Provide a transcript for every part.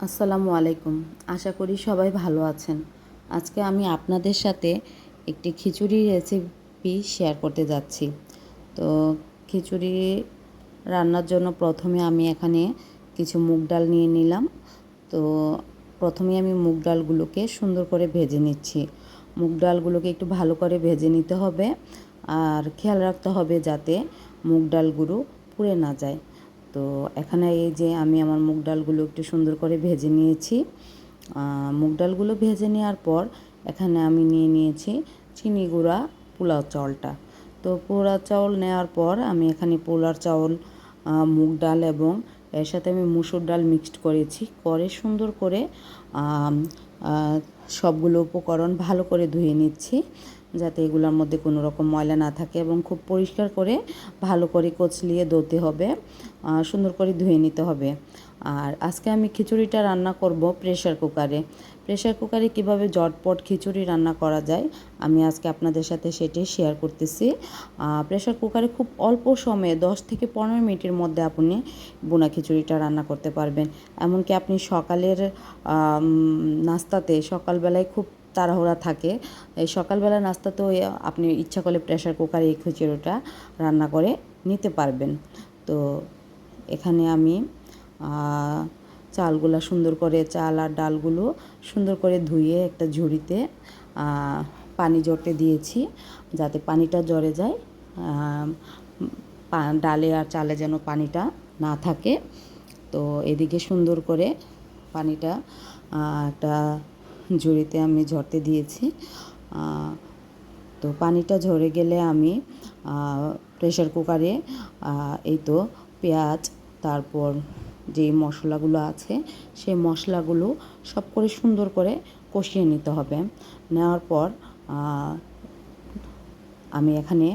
আসসালামু আলাইকুম। আশা করি সবাই ভালো আছেন। আজকে আমি আপনাদের সাথে একটি খিচুড়ি রেসিপি শেয়ার করতে যাচ্ছি। তো খিচুড়ি রান্নার জন্য প্রথমে আমি এখানে কিছু মুগ ডাল নিয়ে নিলাম। তো প্রথমে আমি মুগ ডালগুলোকে সুন্দর করে ভেজে নিচ্ছি। মুগ ডালগুলোকে একটু ভালো করে ভেজে নিতে হবে, আর খেয়াল রাখতে হবে যাতে মুগ ডালগুলো পুড়ে না যায়। তো এখানে এই যে আমি আমার মুগ ডালগুলো একটু সুন্দর করে ভেজে নিয়েছি। মুগ ডালগুলো ভেজে নেওয়ার পর এখানে আমি নিয়ে নিয়েছি চিনি গুঁড়া পোলাও চাউলটা। তো পোলাও চাউল নেওয়ার পর আমি এখানে পোলাও চাউল, মুগ ডাল এবং এর সাথে আমি মুসুর ডাল মিক্সড করেছি, করে সুন্দর করে সবগুলো উপকরণ ভালো করে ধুয়ে নিচ্ছি, যাতে এগুলোর মধ্যে কোনো রকম ময়লা না থাকে, এবং খুব পরিষ্কার করে ভালো করে কচলিয়ে ধুতে হবে, সুন্দর করে ধুয়ে নিতে হবে। আর আজকে আমি খিচুড়িটা রান্না করব প্রেশার কুকারে। প্রেশার কুকারে কীভাবে ঝটপট খিচুড়ি রান্না করা যায় আমি আজকে আপনাদের সাথে সেটাই শেয়ার করতেছি। প্রেশার কুকারে খুব অল্প সময়ে 10 থেকে 15 মিনিটের মধ্যে আপনি বোনা খিচুড়িটা রান্না করতে পারবেন। এমনকি আপনি সকালের নাস্তাতে, সকালবেলায় খুব তাড়াহুড়া থাকে, এই সকালবেলা নাস্তাতেও আপনি ইচ্ছা করলে প্রেশার কুকারে এই খিচুড়িটা রান্না করে নিতে পারবেন। তো এখানে আমি চালগুলো সুন্দর করে, চাল আর ডালগুলো সুন্দর করে ধুয়ে একটা ঝুড়িতে পানি ঝরতে দিয়েছি, যাতে পানিটা ঝরে যায়, ডালে আর চালে যেন পানিটা না থাকে। তো এদিকে সুন্দর করে পানিটা একটা ঝুড়িতে আমি ঝরতে দিয়েছি। তো পানিটা ঝরে গেলে আমি প্রেশার কুকারে এই তো পেঁয়াজ, তারপর যেই মশলাগুলো আছে সেই মশলাগুলো সব করে সুন্দর করে কষিয়ে নিতে হবে। নেওয়ার পর আমি এখানে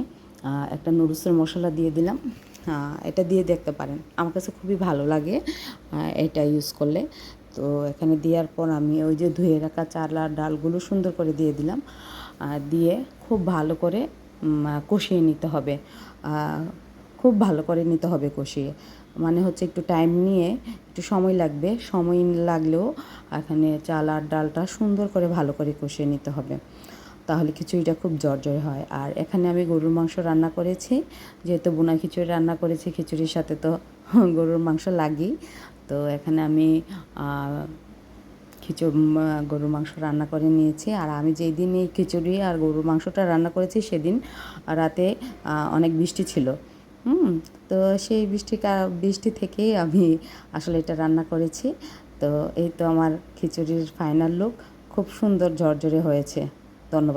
একটা নুডলসের মশলা দিয়ে দিলাম। এটা দিয়ে দেখতে পারেন, আমার কাছে খুবই ভালো লাগে এটা ইউজ করলে। তো এখানে দেওয়ার পর আমি ওই যে ধুয়ে রাখা চাল আর ডালগুলো সুন্দর করে দিয়ে দিলাম, দিয়ে খুব ভালো করে কষিয়ে নিতে হবে। খুব ভালো করে নিতে হবে কষিয়ে, মানে হচ্ছে একটু টাইম নিয়ে, একটু সময় লাগবে, সময় লাগলেও এখানে চাল আর ডালটা সুন্দর করে ভালো করে কষিয়ে নিতে হবে, তাহলে খিচুড়িটা খুব জর্জরে হয়। আর এখানে আমি গরুর মাংস রান্না করেছি, যেহেতু বোনা খিচুড়ি রান্না করেছি, খিচুড়ির সাথে তো গরুর মাংস লাগেই। তো এখানে আমি গরুর মাংস রান্না করে নিয়েছি। আর আমি যেই দিন এই খিচুড়ি আর গরুর মাংসটা রান্না করেছি সেদিন রাতে অনেক বৃষ্টি ছিল। তো সেই বৃষ্টি থেকেই আমি আসলে এটা রান্না করেছি। তো এই তো আমার খিচুড়ির ফাইনাল লুক, খুব সুন্দর ঝরঝরে হয়েছে। ধন্যবাদ।